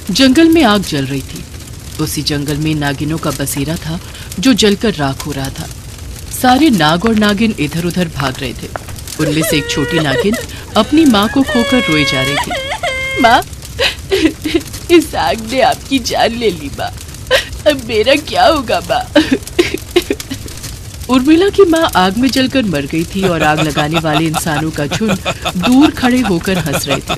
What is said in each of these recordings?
जंगल में आग जल रही थी। उसी जंगल में नागिनों का बसेरा था जो जलकर राख हो रहा था। सारे नाग और नागिन इधर उधर भाग रहे थे। उनमें से एक छोटी नागिन अपनी माँ को खोकर रोए जा रही थी। माँ, इस आग ने आपकी जान ले ली माँ, अब मेरा क्या होगा माँ? उर्मिला की माँ आग में जलकर मर गई थी और आग लगाने वाले इंसानों का झुंड दूर खड़े होकर हंस रहे थे।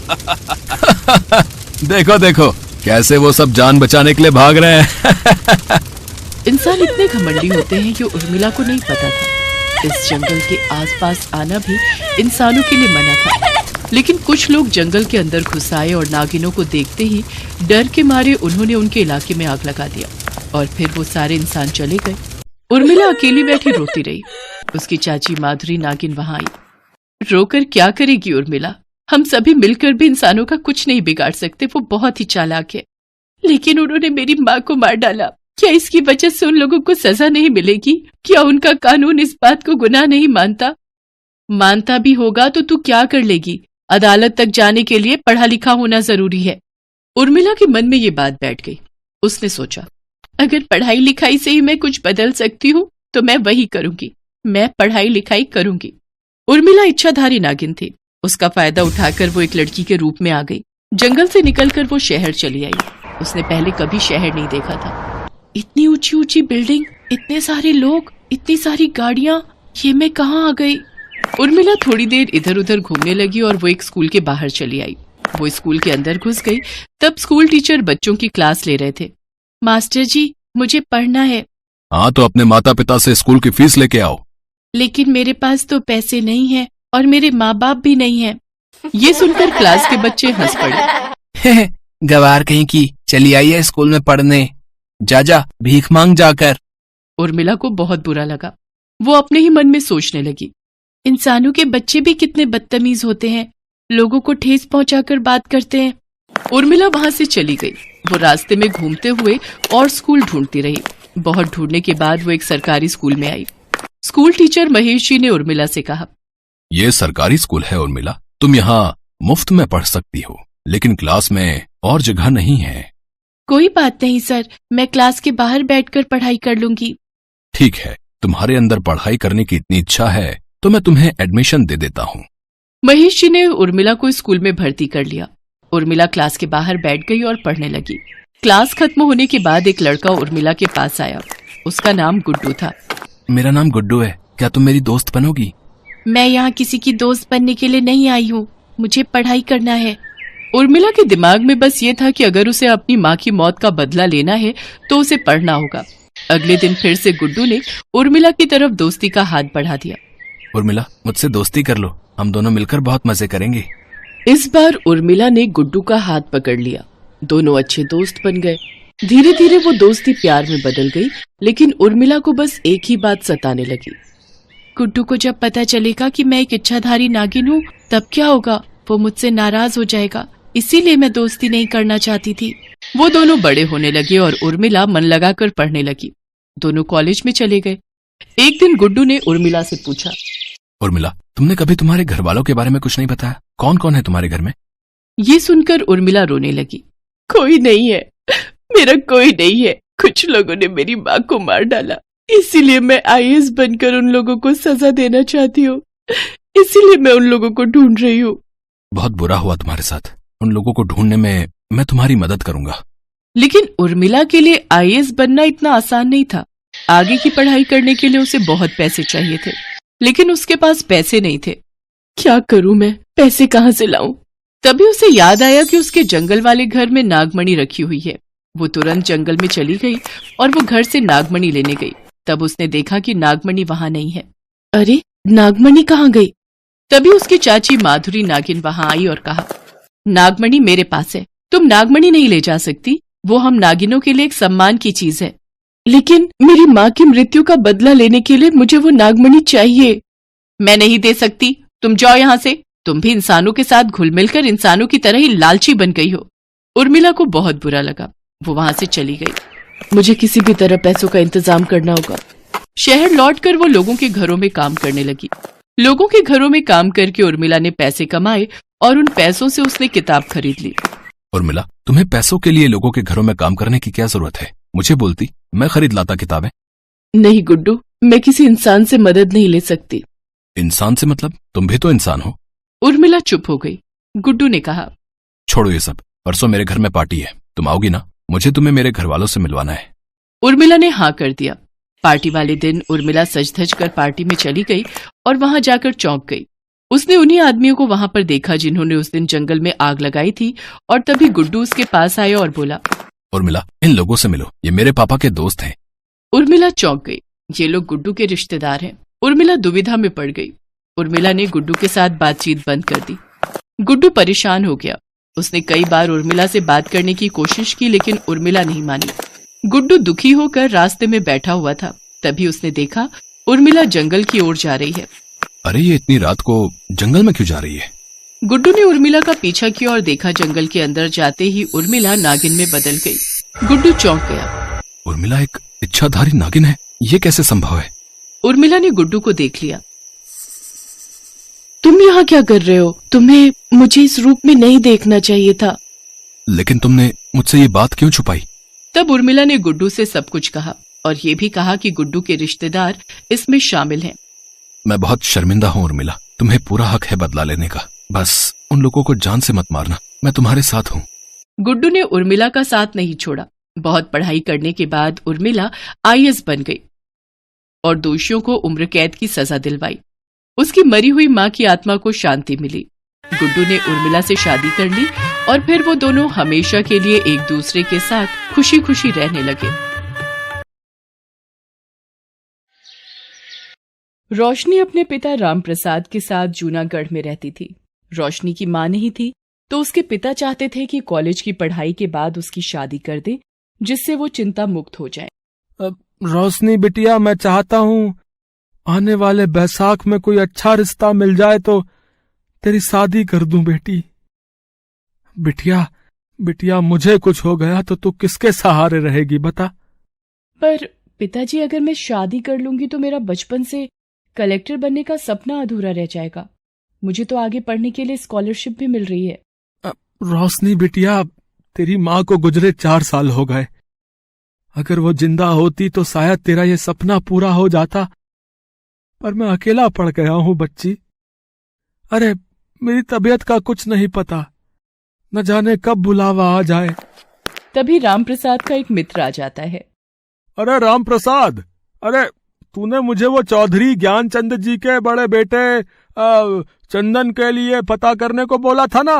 देखो देखो कैसे वो सब जान बचाने के लिए भाग रहे हैं। इंसान इतने घमंडी होते हैं कि उर्मिला को नहीं पता था इस जंगल के आसपास आना भी इंसानों के लिए मना था। लेकिन कुछ लोग जंगल के अंदर घुस आए और नागिनों को देखते ही डर के मारे उन्होंने उनके इलाके में आग लगा दिया और फिर वो सारे इंसान चले गए। उर्मिला अकेली बैठी रोती रही। उसकी चाची माधुरी नागिन वहां आई। रोकर क्या करेगी उर्मिला? हम सभी मिलकर भी इंसानों का कुछ नहीं बिगाड़ सकते, वो बहुत ही चालाक है। लेकिन उन्होंने मेरी माँ को मार डाला। क्या इसकी वजह से उन लोगों को सजा नहीं मिलेगी? क्या उनका कानून इस बात को गुनाह नहीं मानता? मानता भी होगा तो तू क्या कर लेगी? अदालत तक जाने के लिए पढ़ा लिखा होना जरूरी है। उर्मिला के मन में ये बात बैठ गई। उसने सोचा, अगर पढ़ाई लिखाई से ही मैं कुछ बदल सकती हूँ तो मैं वही करूंगी। मैं पढ़ाई लिखाई करूंगी। उर्मिला इच्छाधारी नागिन थी। उसका फायदा उठाकर वो एक लड़की के रूप में आ गई। जंगल से निकलकर वो शहर चली आई। उसने पहले कभी शहर नहीं देखा था। इतनी ऊंची ऊंची बिल्डिंग, इतने सारे लोग, इतनी सारी गाड़ियां, ये मैं कहाँ आ गई? उर्मिला थोड़ी देर इधर उधर घूमने लगी और वो एक स्कूल के बाहर चली आई। वो स्कूल के अंदर घुस गई। तब स्कूल टीचर बच्चों की क्लास ले रहे थे। मास्टर जी, मुझे पढ़ना है। हाँ, तो अपने माता पिता से स्कूल की फीस लेके आओ। लेकिन मेरे पास तो पैसे नहीं हैं और मेरे माँ बाप भी नहीं हैं। ये सुनकर क्लास के बच्चे हंस पड़े। गवार कहीं की, चली आई है स्कूल में पढ़ने। जा भीख मांग जाकर। उर्मिला को बहुत बुरा लगा। वो अपने ही मन में सोचने लगी, इंसानों के बच्चे भी कितने बदतमीज होते हैं, लोगों को ठेस पहुंचाकर बात करते हैं। उर्मिला वहां से चली गई। वो रास्ते में घूमते हुए और स्कूल ढूंढती रही। बहुत ढूंढने के बाद वो एक सरकारी स्कूल में आई। स्कूल टीचर महेश जी ने उर्मिला से कहा, ये सरकारी स्कूल है उर्मिला, तुम यहाँ मुफ्त में पढ़ सकती हो, लेकिन क्लास में और जगह नहीं है। कोई बात नहीं सर, मैं क्लास के बाहर बैठकर पढ़ाई कर लूंगी। ठीक है, तुम्हारे अंदर पढ़ाई करने की इतनी इच्छा है तो मैं तुम्हें एडमिशन दे देता हूँ। महेश जी ने उर्मिला को स्कूल में भर्ती कर लिया। उर्मिला क्लास के बाहर बैठ गई और पढ़ने लगी। क्लास खत्म होने के बाद एक लड़का उर्मिला के पास आया। उसका नाम गुड्डू था। मेरा नाम गुड्डू है, क्या तुम मेरी दोस्त बनोगी? मैं यहाँ किसी की दोस्त बनने के लिए नहीं आई हूँ, मुझे पढ़ाई करना है। उर्मिला के दिमाग में बस ये था कि अगर उसे अपनी माँ की मौत का बदला लेना है तो उसे पढ़ना होगा। अगले दिन फिर से गुड्डू ने उर्मिला की तरफ दोस्ती का हाथ बढ़ा दिया। उर्मिला, मुझसे दोस्ती कर लो, हम दोनों मिलकर बहुत मजे करेंगे। इस बार उर्मिला ने गुड्डू का हाथ पकड़ लिया। दोनों अच्छे दोस्त बन गए। धीरे धीरे वो दोस्ती प्यार में बदल गई। लेकिन उर्मिला को बस एक ही बात सताने लगी, गुड्डू को जब पता चलेगा कि मैं एक इच्छाधारी नागिन हूँ तब क्या होगा? वो मुझसे नाराज हो जाएगा, इसीलिए मैं दोस्ती नहीं करना चाहती थी। वो दोनों बड़े होने लगे और उर्मिला मन लगाकर पढ़ने लगी। दोनों कॉलेज में चले गए। एक दिन गुड्डू ने उर्मिला से पूछा, उर्मिला, तुमने कभी तुम्हारे घर वालों के बारे में कुछ नहीं बताया? कौन कौन है तुम्हारे घर में? ये सुनकर उर्मिला रोने लगी। कोई नहीं है, मेरा कोई नहीं है। कुछ लोगों ने मेरी माँ को मार डाला, इसीलिए मैं आईएएस बनकर उन लोगों को सजा देना चाहती हूँ। इसीलिए मैं उन लोगों को ढूंढ रही हूँ। बहुत बुरा हुआ तुम्हारे साथ। उन लोगों को ढूंढने में मैं तुम्हारी मदद करूंगा। लेकिन उर्मिला के लिए आईएएस बनना इतना आसान नहीं था। आगे की पढ़ाई करने के लिए उसे बहुत पैसे चाहिए थे, लेकिन उसके पास पैसे नहीं थे। क्या करूं मैं, पैसे कहाँ से लाऊं? तभी उसे याद आया कि उसके जंगल वाले घर में नागमणि रखी हुई है। वो तुरंत जंगल में चली गई और वो घर से नागमणि लेने गई। तब उसने देखा कि नागमणि वहां नहीं है। अरे, नागमणि कहाँ गई? तभी उसकी चाची माधुरी नागिन वहां आई और कहा, नागमणि मेरे पास है, तुम नागमणि नहीं ले जा सकती। वो हम नागिनों के लिए एक सम्मान की चीज है। लेकिन मेरी माँ की मृत्यु का बदला लेने के लिए मुझे वो नागमणि चाहिए। मैं नहीं दे सकती, तुम जाओ यहाँ से। तुम भी इंसानों के साथ घुल मिलकर इंसानों की तरह ही लालची बन गई हो। उर्मिला को बहुत बुरा लगा। वो वहां से चली गई। मुझे किसी भी तरह पैसों का इंतजाम करना होगा। शहर लौटकर वो लोगों के घरों में काम करने लगी। लोगों के घरों में काम करके उर्मिला ने पैसे कमाए और उन पैसों से उसने किताब खरीद ली। उर्मिला, तुम्हें पैसों के लिए लोगों के घरों में काम करने की क्या जरूरत है? मुझे बोलती, मैं खरीद लाता किताबें। नहीं गुड्डू, मैं किसी इंसान से मदद नहीं ले सकती। इंसान से मतलब? तुम भी तो इंसान हो। उर्मिला चुप हो गई। गुड्डू ने कहा, छोड़ो ये सब, परसों मेरे घर में पार्टी है, तुम आओगी ना? मुझे तुम्हें मेरे घर वालों से मिलवाना है। उर्मिला ने हाँ कर दिया। पार्टी वाले दिन उर्मिला सज धज कर पार्टी में चली गई और वहां जाकर चौंक गई। उसने उन्हीं आदमियों को वहां पर देखा जिन्होंने उस दिन जंगल में आग लगाई थी, और तभी गुड्डू उसके पास आया और बोला, उर्मिला, इन लोगों से मिलो, ये मेरे पापा के दोस्त हैं। उर्मिला चौंक गई। ये लोग गुड्डू के रिश्तेदार हैं। उर्मिला दुविधा में पड़ गई। उर्मिला ने गुड्डू के साथ बातचीत बंद कर दी। गुड्डू परेशान हो गया। उसने कई बार उर्मिला से बात करने की कोशिश की, लेकिन उर्मिला नहीं मानी। गुड्डू दुखी होकर रास्ते में बैठा हुआ था। तभी उसने देखा उर्मिला जंगल की ओर जा रही है। अरे ये इतनी रात को जंगल में क्यों जा रही है? गुड्डू ने उर्मिला का पीछा किया और देखा जंगल के अंदर जाते ही उर्मिला नागिन में बदल गई। गुड्डू चौंक गया। उर्मिला एक इच्छाधारी नागिन है, ये कैसे संभव है? उर्मिला ने गुड्डू को देख लिया। तुम यहाँ क्या कर रहे हो? तुम्हें मुझे इस रूप में नहीं देखना चाहिए था। लेकिन तुमने मुझसे ये बात क्यों छुपाई? तब उर्मिला ने गुड्डू से सब कुछ कहा और ये भी कहा कि गुड्डू के रिश्तेदार इसमें शामिल हैं। मैं बहुत शर्मिंदा हूँ उर्मिला, तुम्हें पूरा हक है बदला लेने का। बस उन लोगों को जान से मत मारना, मैं तुम्हारे साथ हूँ। गुड्डू ने उर्मिला का साथ नहीं छोड़ा। बहुत पढ़ाई करने के बाद उर्मिला आईएएस बन गई और दोषियों को उम्र कैद की सजा दिलवाई। उसकी मरी हुई माँ की आत्मा को शांति मिली। गुड्डू ने उर्मिला से शादी कर ली और फिर वो दोनों हमेशा के लिए एक दूसरे के साथ खुशी खुशी रहने लगे। रोशनी अपने पिता रामप्रसाद के साथ जूनागढ़ में रहती थी। रोशनी की माँ नहीं थी, तो उसके पिता चाहते थे कि कॉलेज की पढ़ाई के बाद उसकी शादी कर दे, जिससे वो चिंता मुक्त हो जाए। रोशनी बिटिया, मैं चाहता हूँ आने वाले बैसाख में कोई अच्छा रिश्ता मिल जाए तो तेरी शादी कर दूं बेटी। बिटिया बिटिया, मुझे कुछ हो गया तो तू किसके सहारे रहेगी बता? पर पिताजी, अगर मैं शादी कर लूंगी तो मेरा बचपन से कलेक्टर बनने का सपना अधूरा रह जाएगा। मुझे तो आगे पढ़ने के लिए स्कॉलरशिप भी मिल रही है। रोशनी बिटिया, तेरी माँ को गुजरे 4 साल हो गए। अगर वो जिंदा होती तो शायद तेरा ये सपना पूरा हो जाता, पर मैं अकेला पड़ गया हूँ बच्ची। अरे मेरी तबीयत का कुछ नहीं पता, न जाने कब बुलावा आ जाए। तभी रामप्रसाद का एक मित्र आ जाता है। अरे रामप्रसाद, अरे तूने मुझे वो चौधरी ज्ञानचंद जी के बड़े बेटे चंदन के लिए पता करने को बोला था ना?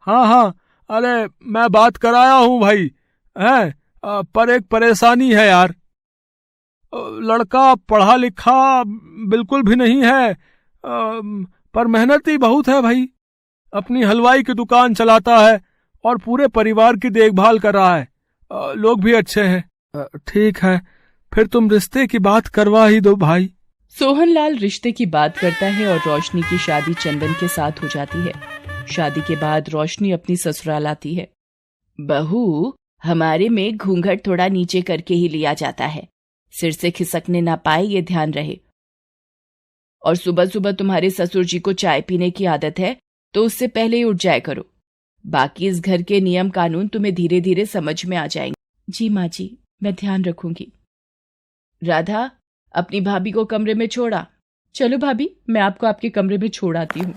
हाँ हाँ, अरे मैं बात कराया हूँ भाई। है पर एक परेशानी है यार। लड़का पढ़ा लिखा बिल्कुल भी नहीं है, पर मेहनती बहुत है भाई। अपनी हलवाई की दुकान चलाता है और पूरे परिवार की देखभाल कर रहा है। लोग भी अच्छे हैं। ठीक है, फिर तुम रिश्ते की बात करवा ही दो भाई। सोहनलाल रिश्ते की बात करता है और रोशनी की शादी चंदन के साथ हो जाती है। शादी के बाद रोशनी अपनी ससुराल आती है। बहू, हमारे में घूंघट थोड़ा नीचे करके ही लिया जाता है, सिर से खिसकने ना पाए ये ध्यान रहे। और सुबह सुबह तुम्हारे ससुर जी को चाय पीने की आदत है, तो उससे पहले ही उठ जाया करो। बाकी इस घर के नियम कानून तुम्हें धीरे धीरे समझ में आ जाएंगे। जी माँ जी, मैं ध्यान रखूंगी। राधा, अपनी भाभी को कमरे में छोड़ा। चलो भाभी, मैं आपको आपके कमरे में छोड़ आती हूँ।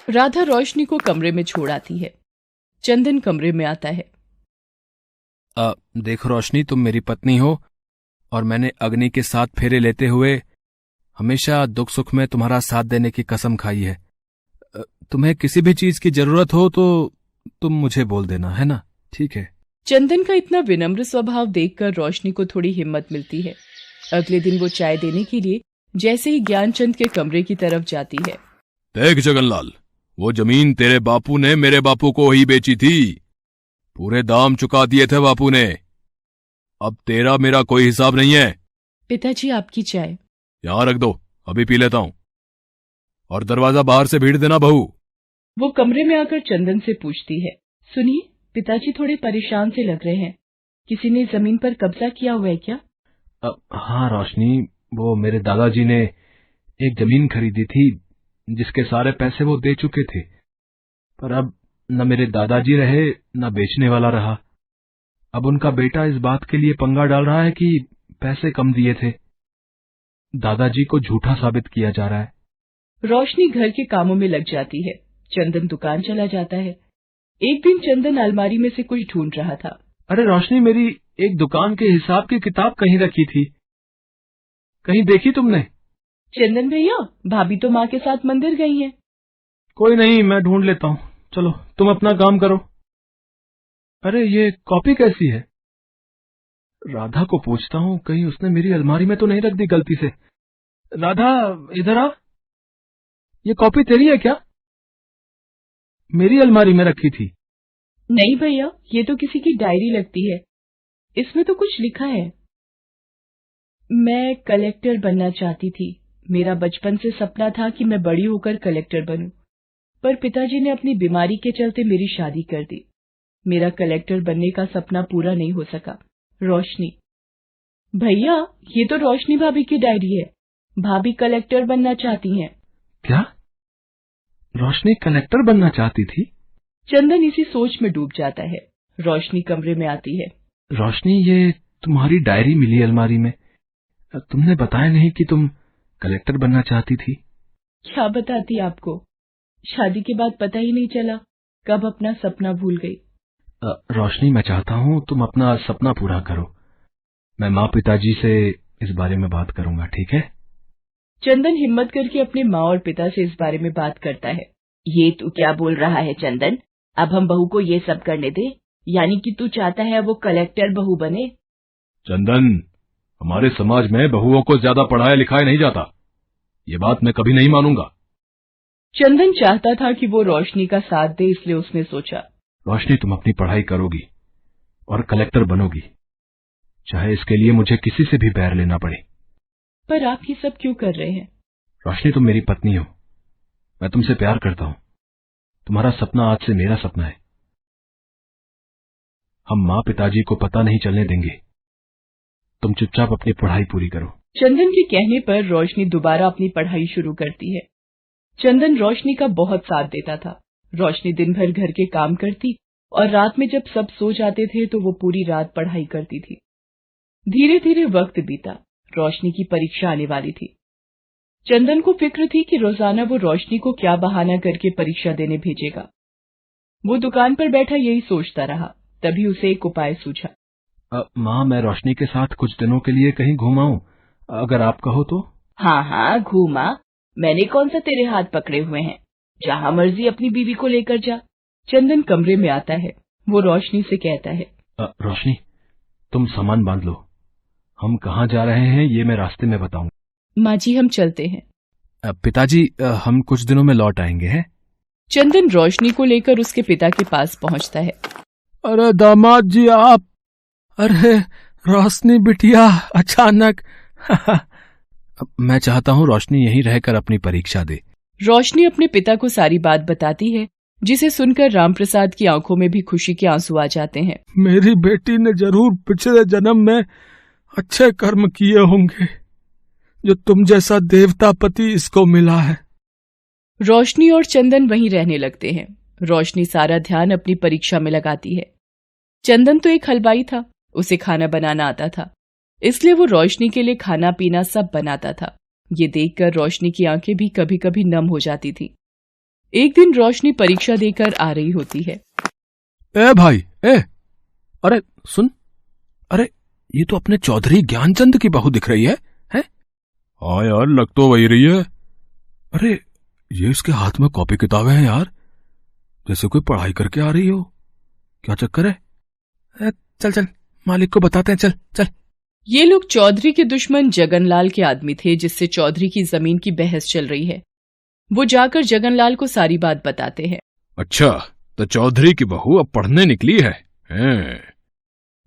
राधा रोशनी को कमरे में छोड़ आती है। चंदन कमरे में आता है। देखो रोशनी, तुम मेरी पत्नी हो और मैंने अग्नि के साथ फेरे लेते हुए हमेशा दुख सुख में तुम्हारा साथ देने की कसम खाई है। तुम्हें किसी भी चीज की जरूरत हो तो तुम मुझे बोल देना, है ना? ठीक है। चंदन का इतना विनम्र स्वभाव देखकर रोशनी को थोड़ी हिम्मत मिलती है। अगले दिन वो चाय देने के लिए जैसे ही ज्ञानचंद के कमरे की तरफ जाती है। देख जगनलाल, वो जमीन तेरे बापू ने मेरे बापू को ही बेची थी। पूरे दाम चुका दिए थे बापू ने। अब तेरा मेरा कोई हिसाब नहीं है। पिताजी, आपकी चाय। यहां रख दो, अभी पी लेता हूं। और दरवाजा बाहर से भीड़ देना बहू। वो कमरे में आकर चंदन से पूछती है, सुनिए, पिताजी थोड़े परेशान से लग रहे हैं। किसी ने जमीन पर कब्जा किया हुआ है क्या? हाँ रोशनी, वो मेरे दादाजी ने एक जमीन खरीदी थी जिसके सारे पैसे वो दे चुके थे, पर अब न मेरे दादाजी रहे न बेचने वाला रहा। अब उनका बेटा इस बात के लिए पंगा डाल रहा है कि पैसे कम दिए थे। दादाजी को झूठा साबित किया जा रहा है। रोशनी घर के कामों में लग जाती है। चंदन दुकान चला जाता है। एक दिन चंदन अलमारी में से कुछ ढूंढ रहा था। अरे रोशनी, मेरी एक दुकान के हिसाब की किताब कहीं रखी थी, कहीं देखी तुमने? चंदन भैया, भाभी तो माँ के साथ मंदिर गई हैं। कोई नहीं, मैं ढूंढ लेता हूँ, चलो तुम अपना काम करो। अरे ये कॉपी कैसी है? राधा को पूछता हूँ, कहीं उसने मेरी अलमारी में तो नहीं रख दी गलती से। राधा, इधर आ। ये कॉपी तेरी है क्या? मेरी अलमारी में रखी थी। नहीं भैया, ये तो किसी की डायरी लगती है। इसमें तो कुछ लिखा है। मैं कलेक्टर बनना चाहती थी। मेरा बचपन से सपना था कि मैं बड़ी होकर कलेक्टर बनूं, पर पिताजी ने अपनी बीमारी के चलते मेरी शादी कर दी। मेरा कलेक्टर बनने का सपना पूरा नहीं हो सका। रोशनी। भैया, ये तो रोशनी भाभी की डायरी है। भाभी कलेक्टर बनना चाहती हैं। क्या? रोशनी कलेक्टर बनना चाहती थी? चंदन इसी सोच में डूब जाता है। रोशनी कमरे में आती है। रोशनी, ये तुम्हारी डायरी मिली अलमारी में। तुमने बताया नहीं कि तुम कलेक्टर बनना चाहती थी। क्या बताती आपको, शादी के बाद पता ही नहीं चला कब अपना सपना भूल गई। रोशनी, मैं चाहता हूँ तुम अपना सपना पूरा करो। मैं माँ पिताजी से इस बारे में बात करूंगा, ठीक है? चंदन हिम्मत करके अपने माँ और पिता से इस बारे में बात करता है। ये तू क्या बोल रहा है चंदन? अब हम बहू को ये सब करने दे? यानी कि तू चाहता है वो कलेक्टर बहू बने? चंदन, हमारे समाज में बहुओं को ज्यादा पढ़ाया लिखाया नहीं जाता। ये बात मैं कभी नहीं मानूंगा। चंदन चाहता था कि वो रोशनी का साथ दे, इसलिए उसने सोचा, रोशनी, तुम अपनी पढ़ाई करोगी और कलेक्टर बनोगी, चाहे इसके लिए मुझे किसी से भी बैर लेना पड़े। पर आप ये सब क्यों कर रहे हैं? रोशनी, तुम मेरी पत्नी हो, मैं तुमसे प्यार करता हूँ। तुम्हारा सपना आज से मेरा सपना है। हम माँ पिताजी को पता नहीं चलने देंगे। तुम चुपचाप अपनी पढ़ाई पूरी करो। चंदन के कहने पर रोशनी दोबारा अपनी पढ़ाई शुरू करती है। चंदन रोशनी का बहुत साथ देता था। रोशनी दिन भर घर के काम करती और रात में जब सब सो जाते थे तो वो पूरी रात पढ़ाई करती थी। धीरे धीरे वक्त बीता। रोशनी की परीक्षा आने वाली थी। चंदन को फिक्र थी कि रोजाना वो रोशनी को क्या बहाना करके परीक्षा देने भेजेगा। वो दुकान पर बैठा यही सोचता रहा। तभी उसे एक उपाय सूझा। माँ, मैं रोशनी के साथ कुछ दिनों के लिए कहीं घुमाऊं, अगर आप कहो तो? हाँ हाँ, घूमा। मैंने कौन सा तेरे हाथ पकड़े हुए हैं? जहाँ मर्जी अपनी बीवी को लेकर जा। चंदन कमरे में आता है। वो रोशनी से कहता है, रोशनी, तुम सामान बांध लो। हम कहाँ जा रहे हैं ये मैं रास्ते में बताऊंगा। माँ जी, हम चलते हैं। पिताजी, हम कुछ दिनों में लौट आएंगे हैं। चंदन रोशनी को लेकर उसके पिता के पास पहुंचता है। अरे दामाद जी आप! अरे रोशनी बिटिया, अचानक! मैं चाहता हूँ रोशनी यहीं रहकर अपनी परीक्षा दे। रोशनी अपने पिता को सारी बात बताती है, जिसे सुनकर रामप्रसाद की आंखों में भी खुशी के आंसू आ जाते हैं। मेरी बेटी ने जरूर पिछले जन्म में अच्छे कर्म किए होंगे, जो तुम जैसा देवता पति इसको मिला है। रोशनी और चंदन वहीं रहने लगते हैं। रोशनी सारा ध्यान अपनी परीक्षा में लगाती है। चंदन तो एक हलवाई था, उसे खाना बनाना आता था, इसलिए वो रोशनी के लिए खाना पीना सब बनाता था। ये देखकर रोशनी की आंखें भी कभी कभी नम हो जाती थी। एक दिन रोशनी परीक्षा देकर आ रही होती है। ए भाई, अरे सुन, अरे ये तो अपने चौधरी ज्ञानचंद की बहू दिख रही है? हाँ यार, लग तो वही रही है। अरे ये इसके हाथ में कॉपी किताबें हैं यार, जैसे कोई पढ़ाई करके आ रही हो। क्या चक्कर है? चल चल, मालिक को बताते हैं, चल चल। ये लोग चौधरी के दुश्मन जगनलाल के आदमी थे, जिससे चौधरी की जमीन की बहस चल रही है। वो जाकर जगनलाल को सारी बात बताते हैं। अच्छा, तो चौधरी की बहू अब पढ़ने निकली है?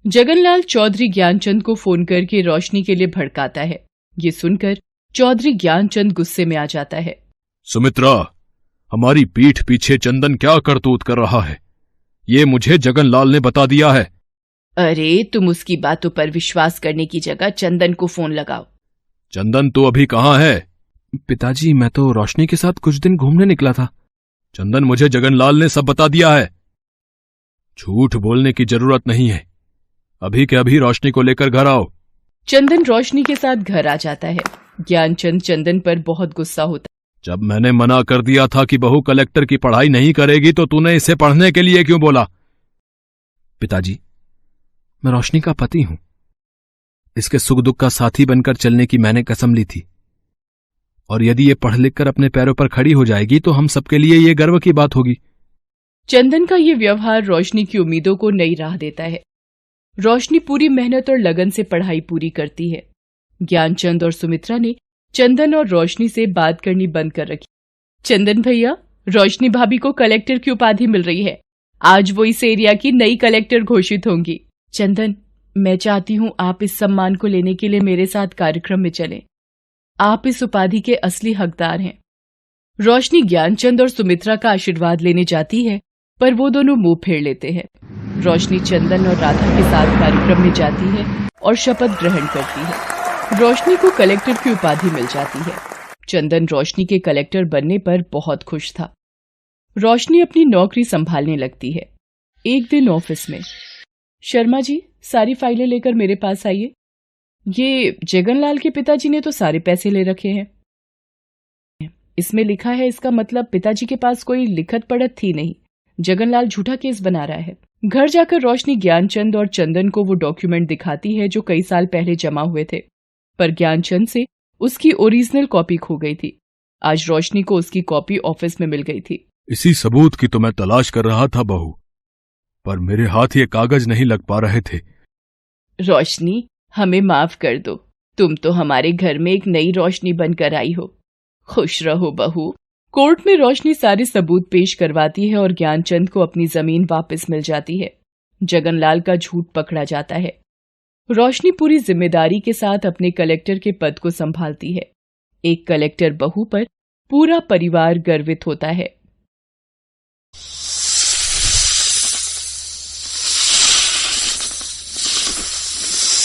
जगनलाल चौधरी ज्ञानचंद को फोन करके रोशनी के लिए भड़काता है। ये सुनकर चौधरी ज्ञानचंद गुस्से में आ जाता है। सुमित्रा, हमारी पीठ पीछे चंदन क्या करतूत कर रहा है, ये मुझे जगनलाल ने बता दिया है। अरे तुम उसकी बातों पर विश्वास करने की जगह चंदन को फोन लगाओ। चंदन तो अभी कहाँ है? पिताजी, मैं तो रोशनी के साथ कुछ दिन घूमने निकला था। चंदन, मुझे जगनलाल ने सब बता दिया है। झूठ बोलने की जरूरत नहीं है। अभी के अभी रोशनी को लेकर घर आओ। चंदन रोशनी के साथ घर आ जाता है। ज्ञानचंद चंदन पर बहुत गुस्सा होता है। जब मैंने मना कर दिया था कि बहू कलेक्टर की पढ़ाई नहीं करेगी तो तूने इसे पढ़ने के लिए क्यों बोला? पिताजी, मैं रोशनी का पति हूं। इसके सुख दुख का साथी बनकर चलने की मैंने कसम ली थी, और यदि ये पढ़ लिख कर अपने पैरों पर खड़ी हो जाएगी तो हम सबके लिए ये गर्व की बात होगी। चंदन का ये व्यवहार रोशनी की उम्मीदों को नई राह देता है। रोशनी पूरी मेहनत और लगन से पढ़ाई पूरी करती है। ज्ञानचंद और सुमित्रा ने चंदन और रोशनी से बात करनी बंद कर रखी। चंदन भैया, रोशनी भाभी को कलेक्टर की उपाधि मिल रही है। आज वो इस एरिया की नई कलेक्टर घोषित होंगी। चंदन, मैं चाहती हूँ आप इस सम्मान को लेने के लिए मेरे साथ कार्यक्रम में चलें। आप इस उपाधि के असली हकदार हैं। रोशनी ज्ञानचंद और सुमित्रा का आशीर्वाद लेने जाती है, पर वो दोनों मुंह फेर लेते हैं। रोशनी चंदन और राधा के साथ कार्यक्रम में जाती है और शपथ ग्रहण करती है। रोशनी को कलेक्टर की उपाधि मिल जाती है। चंदन रोशनी के कलेक्टर बनने पर बहुत खुश था। रोशनी अपनी नौकरी संभालने लगती है। एक दिन ऑफिस में, शर्मा जी, सारी फाइलें लेकर मेरे पास आइए। ये जगनलाल के पिताजी ने तो सारे पैसे ले रखे हैं। इसमें लिखा है, इसका मतलब पिताजी के पास कोई लिखत पढ़त थी नहीं। जगनलाल झूठा केस बना रहा है। घर जाकर रोशनी ज्ञानचंद और चंदन को वो डॉक्यूमेंट दिखाती है जो कई साल पहले जमा हुए थे, पर ज्ञानचंद से उसकी ओरिजिनल कॉपी खो गई थी। आज रोशनी को उसकी कॉपी ऑफिस में मिल गई थी। इसी सबूत की तो मैं तलाश कर रहा था बहू, पर मेरे हाथ ये कागज नहीं लग पा रहे थे। रोशनी, हमें माफ कर दो। तुम तो हमारे घर में एक नई रोशनी बनकर आई हो। खुश रहो बहू। कोर्ट में रोशनी सारे सबूत पेश करवाती है और ज्ञानचंद को अपनी जमीन वापस मिल जाती है। जगनलाल का झूठ पकड़ा जाता है। रोशनी पूरी जिम्मेदारी के साथ अपने कलेक्टर के पद को संभालती है। एक कलेक्टर बहू पर पूरा परिवार गर्वित होता है।